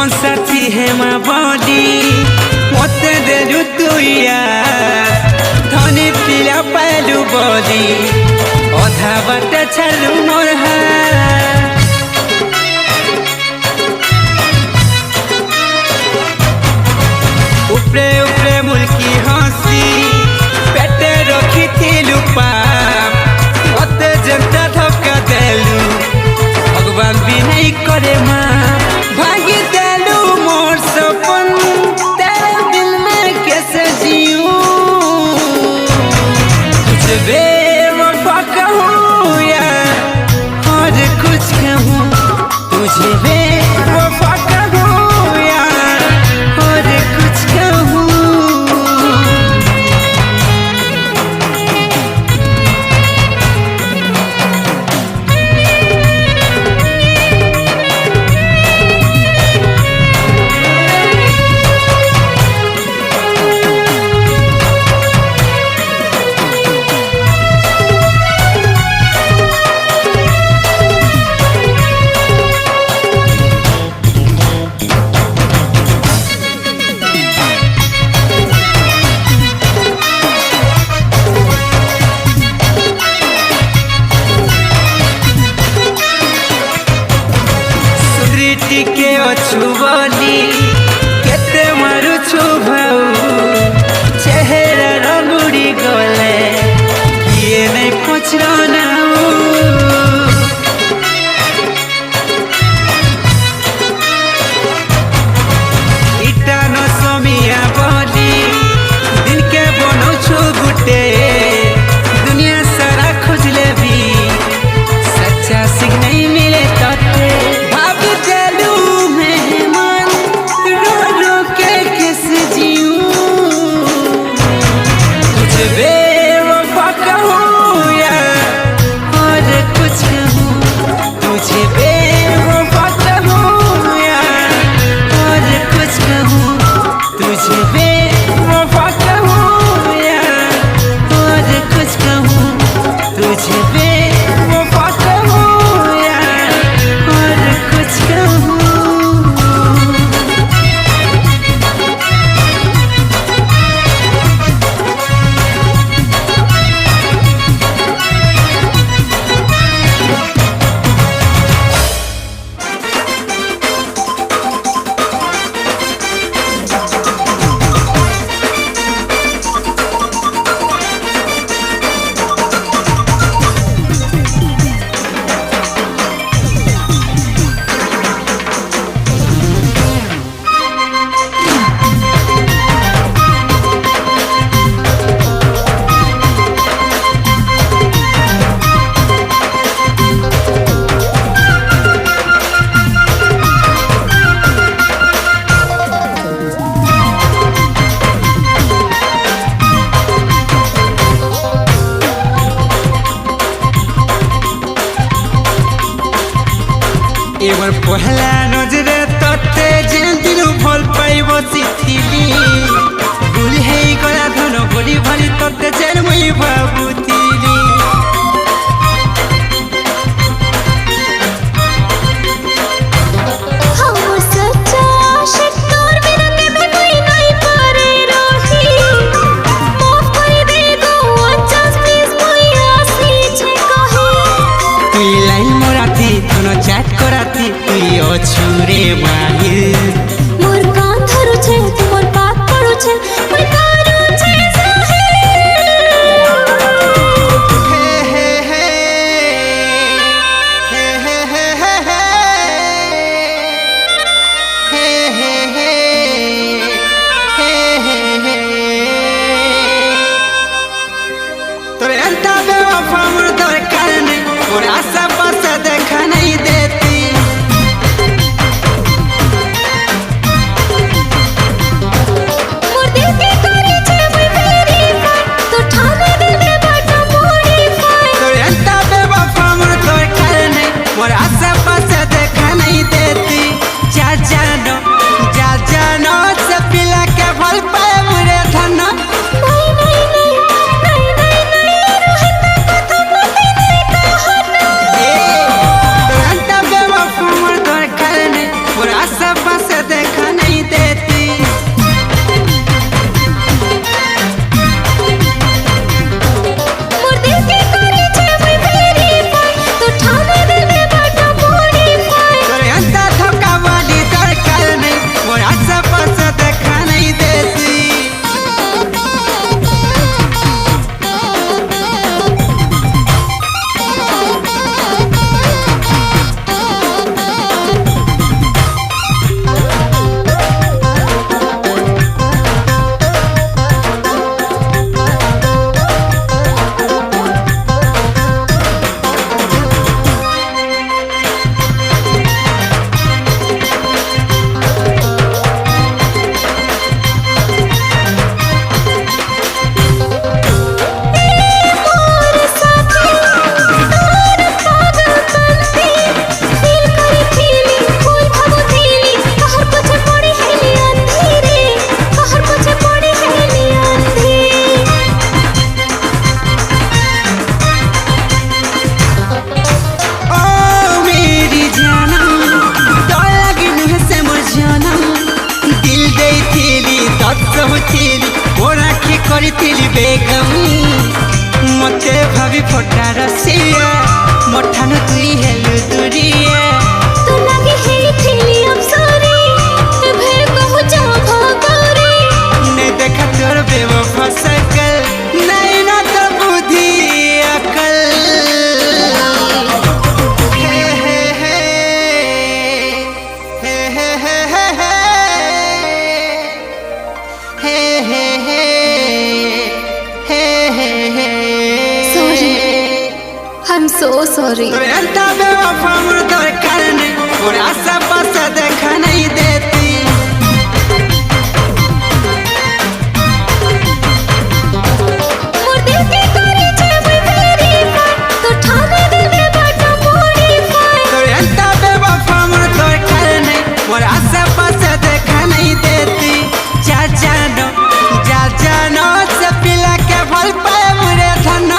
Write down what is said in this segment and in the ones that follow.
जीवन साथी है माँ बॉडी मते दे रुतुया धनी पिला पालू बॉडी अधा बाटे छालू मोर उपरे उपरे मुल्की हंसी पेटे रखी थिलु पाप मते जनता धक्का देलु भगवान भी नहीं करे माँ भागी देलु मोर सपन तेरे दिल में कैसे जीऊं तुझे बेवफा कहूँ या और कुछ कहूँ तुझे बेवफा कहूँ या और कुछ कहूँ। के अछुबली केते मारू छुभाऊ चेहरा रंगुड़ी गले किए नहीं पछरो नाऊ इटा न समिया बली दिन के बनो छु गुटे दुनिया सारा खोजले भी सच्चा सिख नहीं मिले तते एवर पहला नजरे तते जेन दिनु भल पाई बसिथिली भूल हेई गला धन बोली भली तते जेन मुई भाबुथिली चैट कराती तुई अछुरे माहिर मोर कान धरु छे तुमर बात पड़ु छे मोर कारू छे जाहिर हे हे हे हे हे हे हे हे हे तोरे अंता बेवफा मोर दरकार नहीं मोर आशा पास देखा नहीं देती खोटा रसिया मोठानु तुई हेलु दुरिया तो लगे हे थी अफसरी फिर कहू जा भागरी नहीं देखा तोर बेवफा सकल नहीं ना तो बुद्धि अकल हे हे हे हे हे हे हे हे हे हे हे Sorry. I'm so sorry. तोरे अंता बेवफा मोर दरकार नहीं और आशा पास देखा नहीं देती मोर दिल के करे छे मैं वेरीफाई तो ठाने दिल में बाटा मॉडिफाई तोरे अंता बेवफा मोर दरकार नहीं और आशा पास देखा नहीं देती जा जानो से पिला के भल पाए मुरे धन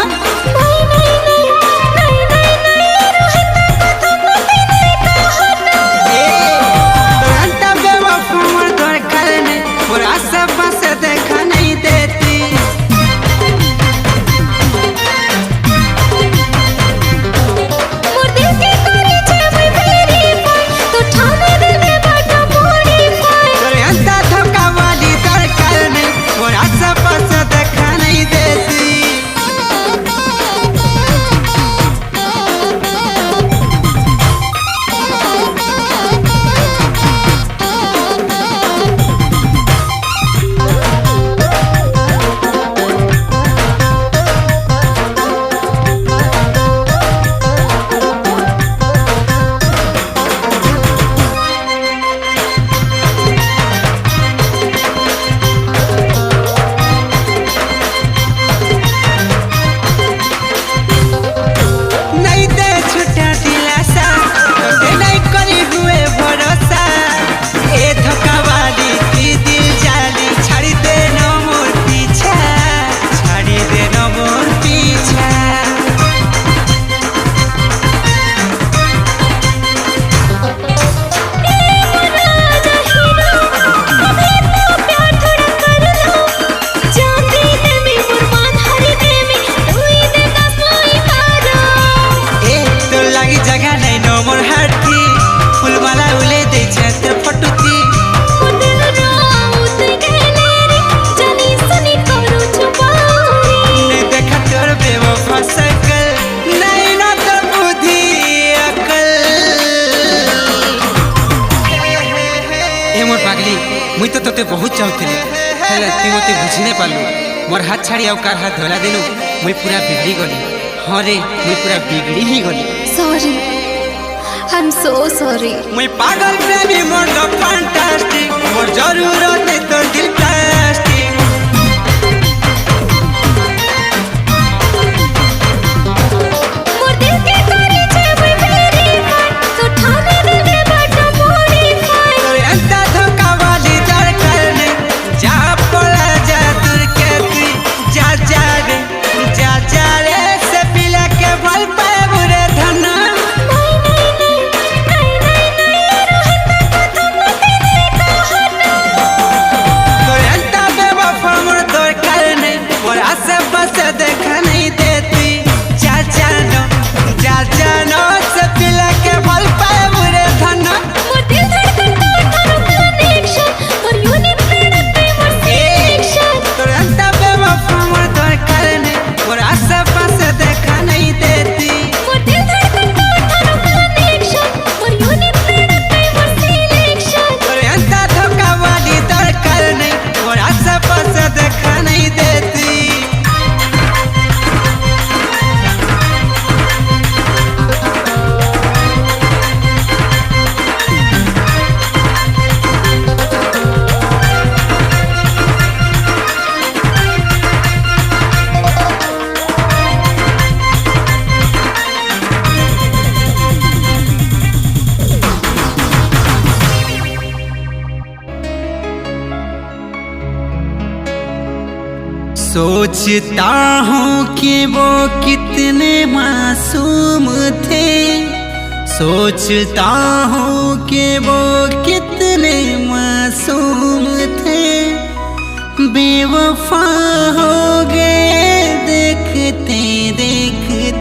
मुई तो तोते बहुत चाहूली हेले तू मते बुझी नहीं पालु मोर हाथ छाड़ी आउ कार हाथ धरा देलु मुई पूरा बिगड़ी गली हाँ रे मुई पूरा बिगड़ी ही गली Sorry. I'm so sorry. मुई पागल प्रेमी मोर द फैंटास्टिक मोर जरूरत है तो दिल प्लास्टिक मोर दिल के करे छे मैं वेरीफाई तो ठाने दिल में बाटा मॉडिफाई तोरे अंता धोखा वाली दरकार नहीं जा पड़ा जा दूर के तू जा रे से पिला के भल पाए बुरे धन तोरे अंता बेवफा मोर दरकार नहीं और आसे पास देखा नहीं देती जा जानो से पिला के भल पाए बुरे धन मोर दिल धड़कन तो थारो कनेक्शन मोर यूनिट प्रोडक्ट पे मोर सिलेक्शन तोरे अंता बेवफा मोर दरकार नहीं और आसे पास देखा नहीं देती मोर दिल धड़कन तो थारो कनेक्शन मोर यूनिट प्रोडक्ट पे मोर सिलेक्शन तोरे अंता धोखा वाली दरकार नहीं और आसे पास देखा नहीं देती सोचता हूँ कि वो कितने मासूम थे सोचता हूँ कि वो कितने मासूम थे बेवफा हो गए देखते देखते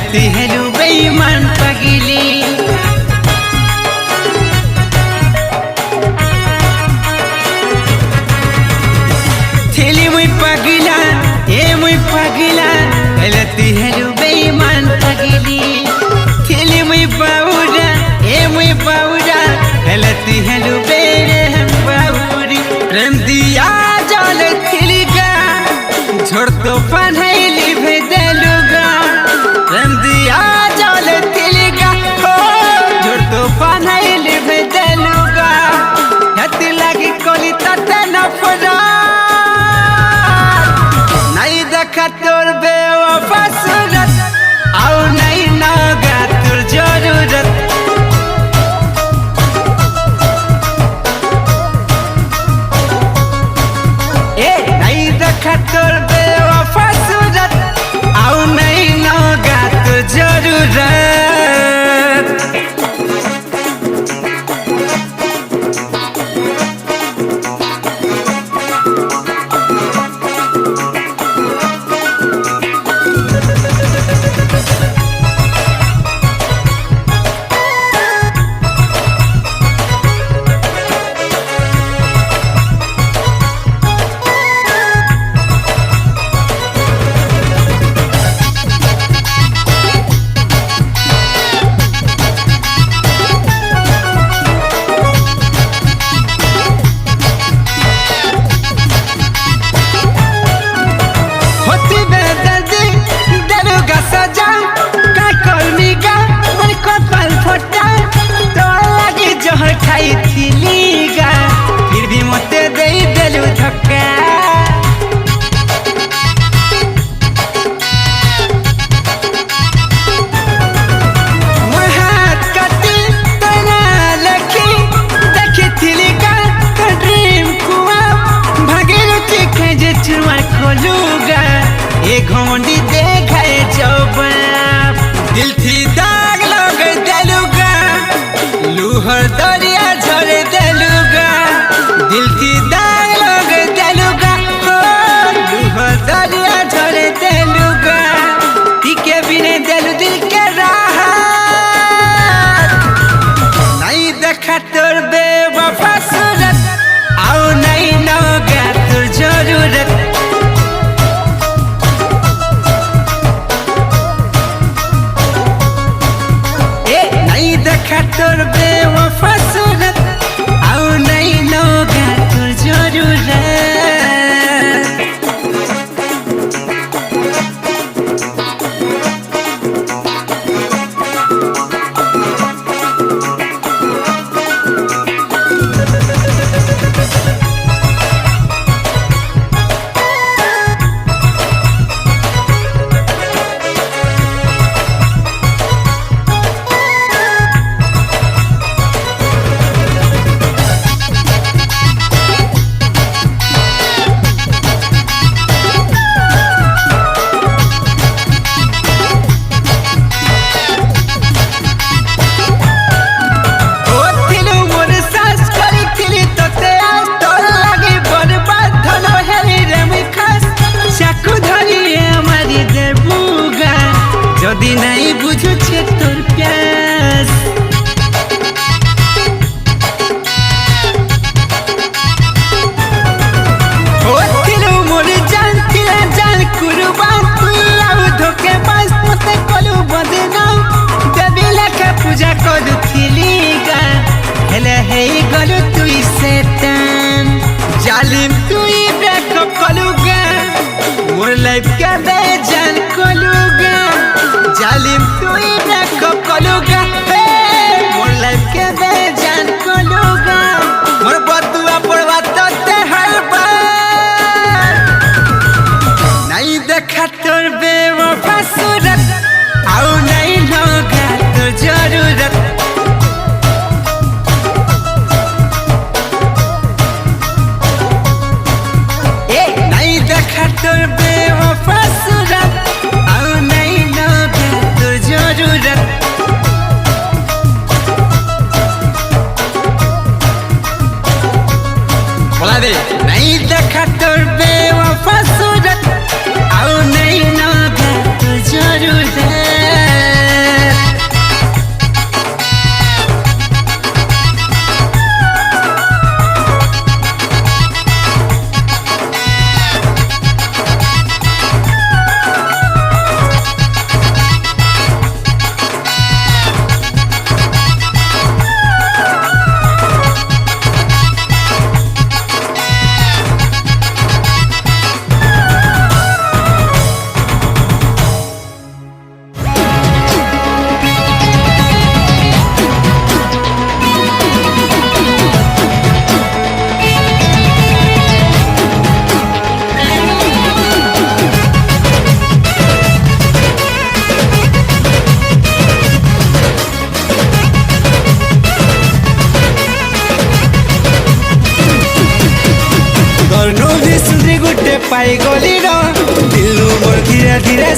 हेलती हेलू बेईमान पगली थेली मुई पगला हेलती हेलू बेईमान पगली थेली मुई बाउरा हेलती हेलू बेरहम बाउरी प्रेम दिया जल थिलिगा झोड़ तो पन्हैली भेदलुगा प्रेम दिया जल थिलिगा हो झोड़ तो पन्हैली भेदलुगा हती लगी कोली तते नफरा नहीं देखा तोर बेवफा सूरत आओ नहीं नागा तोर जरूरत तोर बेवफा सूरत आओ नहीं नौगा तो जरूरत खाई थिलीगा फिर भी मते दे देलु धक्का महात कटी तना लखी देखी थिलीगा तो ड्रीम कुआ भागे रुचि जे चुरमार खोलूगा ए घोंडी देखाए जवाब दिल थी दाग लग देलुगा लूहर दरिया झरे देलुगा दिल की दाग लग देलुगा हो लूहर दरिया झरे देलुगा टीके बिने देलु दिल के राहत नहीं देखा तोर बेवफा सूरत आओ नहीं नौगा तोर जरूरत नहीं देखा तोर बेवफा सूरत आओ नहीं नौगा तोर जरूरत যদি নাই বুঝুছে তোর প্যাস ও তিলু মোর জান তিলা জান কুরবান তুই আউ ধোকে বাস মতে কলু বদনা দেবী লেখা পূজা করুছিলি গা হেলে হেই গলু তুই শয়তান জালিম তুই ব্রেকআপ কলু গা মোর লাইফ কে বেজান কলু গা जालिम तुई ब्रेकअप कलुगा मोर लाइफ के बेजान कलुगा मोर बदुआ पड़वा तोते हर बार नहीं देखा तोर बेवफा सूरत आओ नहीं नौगा तोर जरूरत नहीं देखा तोर बेवफा सूरत आओ नहीं नौगा तोर जरूरत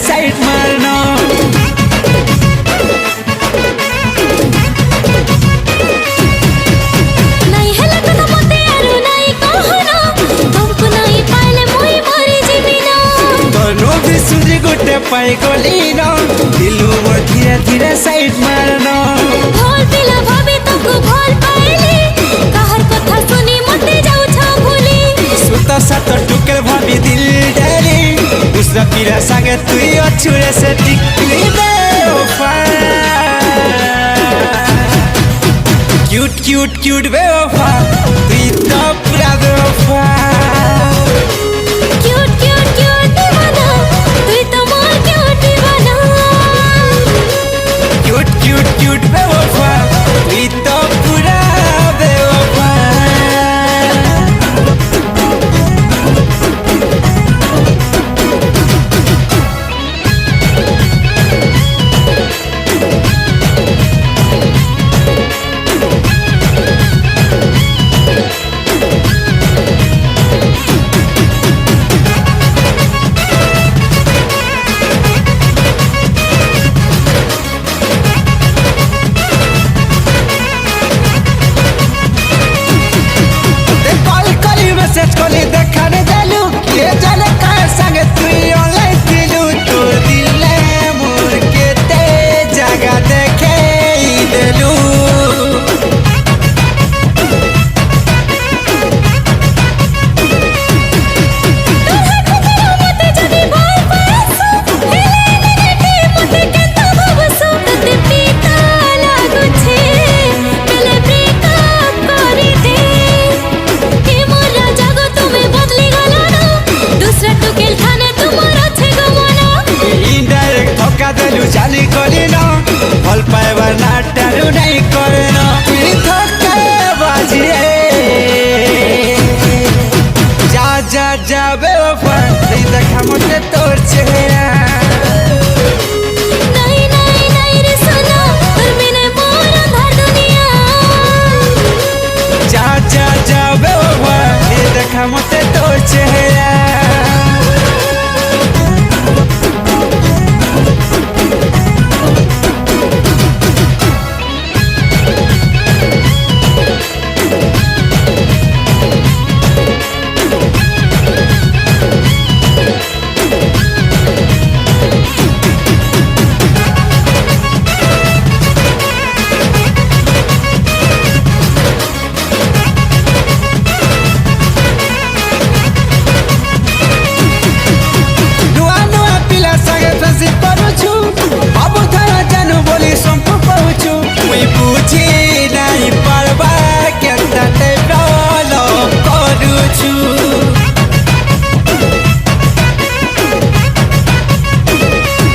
साइड मारना नहीं हेला तो मते आरु नहीं कहना हमको नहीं पाइले मोई मरी जीविना दोनों भी सूझ गुटे पाई गली ना दिलू मोर धीरे धीरे साइड मारना भोल पिला भाभी तुमको भोल पाइले कहर कथा सुनी मते जाऊ छा भूली सुता सात टुकल भाभी दिल डरी दूसरा पीरा संगे तुई अछुरे से टिकली बेवफा क्यूट क्यूट क्यूट बेवफा तुई तो पूरा बेवफा क्यूट क्यूट क्यूट दीवाना तू तो मोर क्यूट दीवाना क्यूट क्यूट क्यूट बेवफा तुई तो पूरा बेवफा मैसेज कोली देखाने देलू के जाने काय संगे तुई ऑनलाइन दिलू तोर दिले मोर के ते जगह देखे ही देलू मते जदी भोल पासो हेले नेगेटी मते केता भावसो तते पीता लागु छे पहले ब्रेकअप करी दे के मोरा जागो तुम्हें बदली गला ना दूसरा टुकेल खाने तुम्हारा छे गमना इनडायरेक्ट धोखा देलू जाली कोली ना भल पाएबा ना टारू नहीं करे ना तुई धोखा बाजी जा जा जा बेवफा नहीं देखा मुझे तोर चेहरा नहीं नहीं नहीं रे सना पर मैंने मोरा धर दुनिया जा जा जा बेवफा नहीं देखा मुझे तोर चेहरा नुआ नुआ पिला संगे फंसी पड़ुछु बाबू थारा जानू बोली संपू पहुँचू मुई बुझी नहीं पारबा केता ते फॉलो करूछु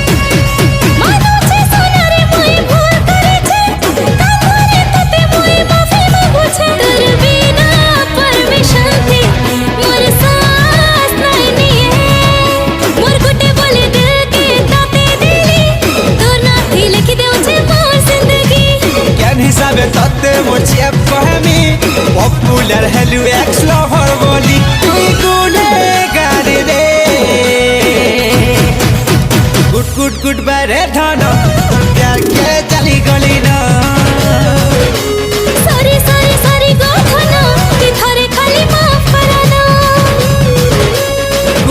मानो छे सोना रे मोई भूल करे छे तमरे तते मोई माफी मांगू छे कर बिना परमिशन थी मोर सांस नहीं निए मोर गुटे बोले दिल के ताते दिली तोर नाथी लिख देउ छे मोर जिंदगी ज्ञान हिसाबे तत्ते मोचिया फहमी पॉपुलर हेलू एक्स लवर बोली तुई गुने गाड़ी रे गुड गुड गुड बारे धन प्यार के चली गली ना सॉरी सॉरी सॉरी गो धना कि थारे खाली माफ कराना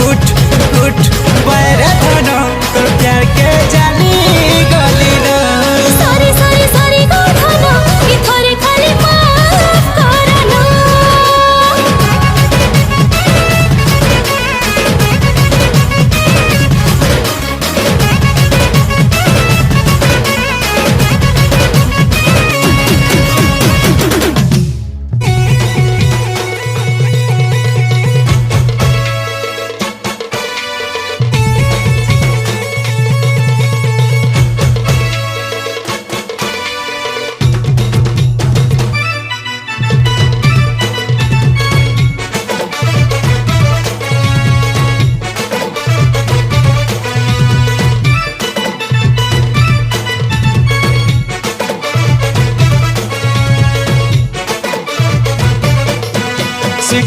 गुड गुड बारे धन तोर प्यार के चली गली ना सॉरी सॉरी सॉरी गो धना कि थारे खाली माफ कराना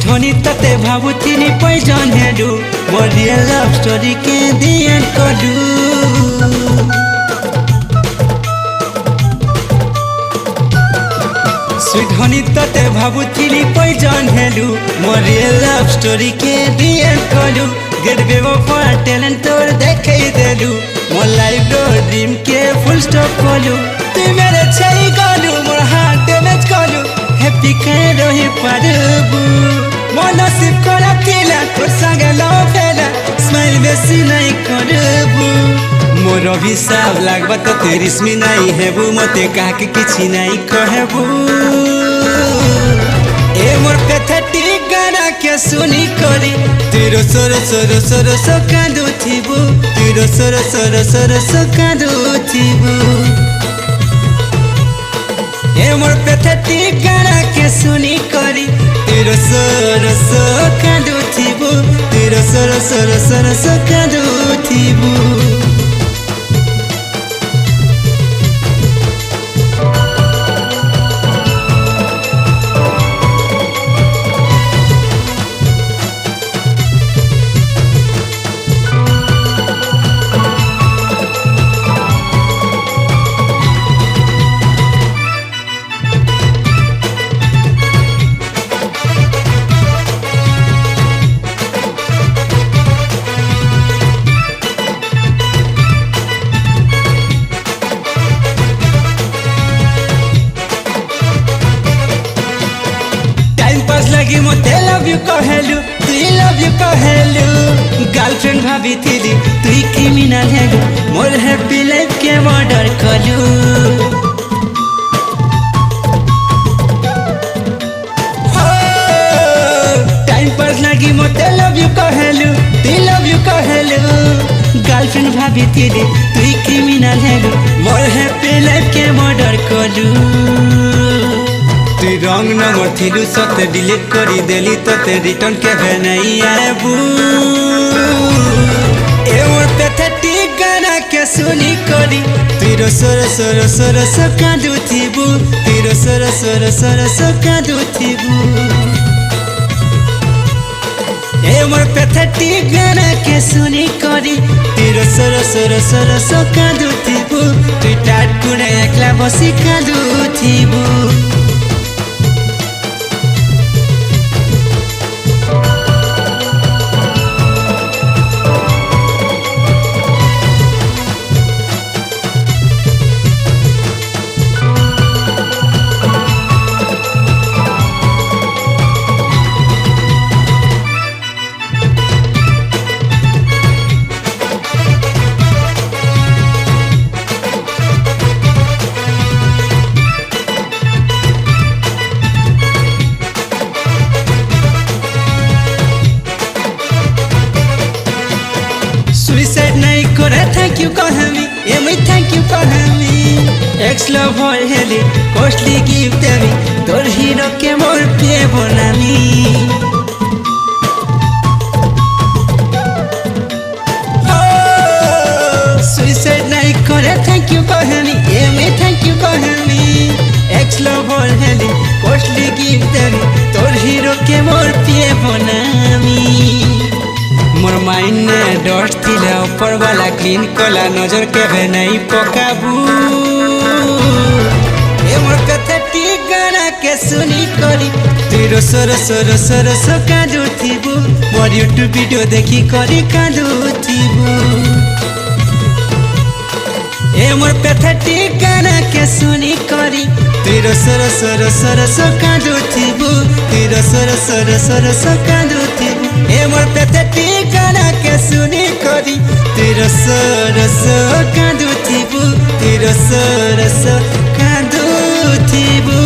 ধনী তাতে ভাবুথিনি পয়জন হেডু মোর রিয়েল লাভ স্টোরি কে দি এন্ড কডু সুইট হনি তাতে ভাবুথিনি পয়জন হেডু মোর রিয়েল লাভ স্টোরি কে দি এন্ড কডু গেট বেওয়ফা ট্যালেন্ট তোর দেখাই দেলু মোর লাইফ ড্রিম কে ফুল স্টপ কলু তুই মেরে ছাই গলু মোর হার্ট ড্যামেজ কলু হ্যাপি কে রহি পারবু মোর নসিব করা থিলা তোর সঙ্গে লভ হেলা স্মাইল বেশি নাই করবু মোর অভিশাপ লাগবা তো তেরিসমি নাই হেবু মতে কাকে কিছু নাই কহেবু এ মোর প্যাথেটিক গানা কে শুনি করি তুইরো সর সর সর সর কাঁদুথিবু তুইরো সর সর সর সর কাঁদুথিবু এ মোর প্যাথেটিক গানা কে শুনি করি তুইরো সর সর কাঁদুথিবু তুইরো সর সর সর সর কাঁদুথিবু लगी मते लव यू कहेलु तुई लव यू कहेलु गर्लफ्रेंड भाभी थी तुई क्रिमिनल हेलु मोर हैप्पी लाइफ के मर्डर कलु टाइम पास लगी मते लव यू कहेलु तुई लव यू कहेलु गर्लफ्रेंड भाभी थी तुई क्रिमिनल हेलु मोर हैप्पी लाइफ के मर्डर कलु तुई रंग नंबर थिलु सते डिलीट करी देली तते रिटर्न केबे नहीं आबू ए मोर पैथेटिक गाना के सुनी करी तुइरो सर सर सर सर कांदुथिबू तुइरो सर सर सर सर कांदुथिबू ए मोर पैथेटिक गाना के सुनी करी तुइरो सर सर सर सर कांदुथिबू तुई टाट कुने एकला बसी कांदुथिबू सुइसाइड नहीं करे थैंक यू कहमी ए मैं थैंक यू कहमी एक्स लव होल हेली कॉस्टली गिफ्ट देवी तोर हीरो के मोर पे बनामी सुइसाइड नहीं करे थैंक यू कहमी ए मैं थैंक यू कहमी एक्स लव होल हेली कॉस्टली गिफ्ट देवी तोर हीरो के मोर पे बनामी मोर माइंड ने डॉट थिला ऊपर वाला क्लीन कला नजर केबे नहीं पकाबू ए मोर पैथेटिक गाना के सुनी करी तुइरो सर सर सर सर कांदुथिबू मोर यूट्यूब वीडियो देखी करी कांदुथिबू ए मोर पैथेटिक गाना के सुनी करी तुइरो सर सर सर सर कांदुथिबू तुइरो सर सर सर सर कांदुथिबू ए मोर पैथेटिक गाना के सुनी करी तुइरो सर सर कांदुथिबू तुइरो सर सर कांदुथिबू।